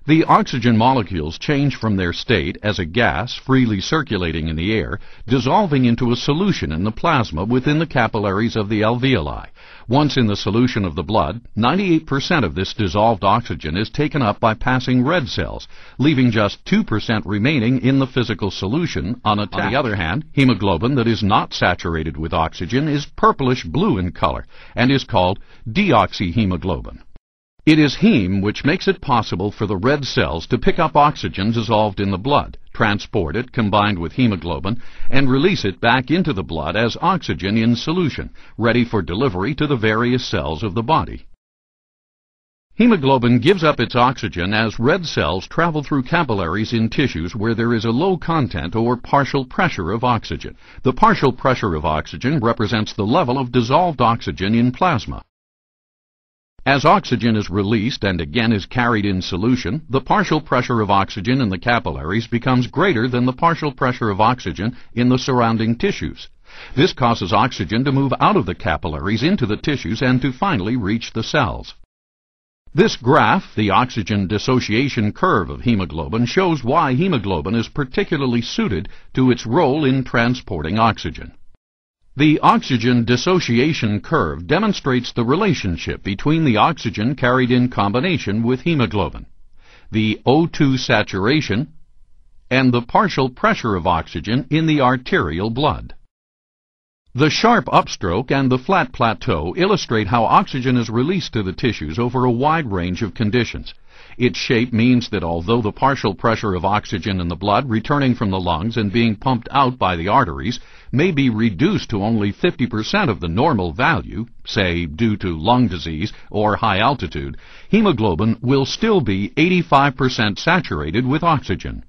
The oxygen molecules change from their state as a gas freely circulating in the air, dissolving into a solution in the plasma within the capillaries of the alveoli. Once in the solution of the blood, 98% of this dissolved oxygen is taken up by passing red cells, leaving just 2% remaining in the physical solution unattached. On the other hand, hemoglobin that is not saturated with oxygen is purplish-blue in color and is called deoxyhemoglobin. It is heme which makes it possible for the red cells to pick up oxygen dissolved in the blood, transport it combined with hemoglobin, and release it back into the blood as oxygen in solution, ready for delivery to the various cells of the body. Hemoglobin gives up its oxygen as red cells travel through capillaries in tissues where there is a low content or partial pressure of oxygen. The partial pressure of oxygen represents the level of dissolved oxygen in plasma. As oxygen is released and again is carried in solution, the partial pressure of oxygen in the capillaries becomes greater than the partial pressure of oxygen in the surrounding tissues. This causes oxygen to move out of the capillaries into the tissues and to finally reach the cells. This graph, the oxygen dissociation curve of hemoglobin, shows why hemoglobin is particularly suited to its role in transporting oxygen. The oxygen dissociation curve demonstrates the relationship between the oxygen carried in combination with hemoglobin, the O2 saturation, and the partial pressure of oxygen in the arterial blood. The sharp upstroke and the flat plateau illustrate how oxygen is released to the tissues over a wide range of conditions. Its shape means that although the partial pressure of oxygen in the blood returning from the lungs and being pumped out by the arteries may be reduced to only 50% of the normal value, say due to lung disease or high altitude, hemoglobin will still be 85% saturated with oxygen.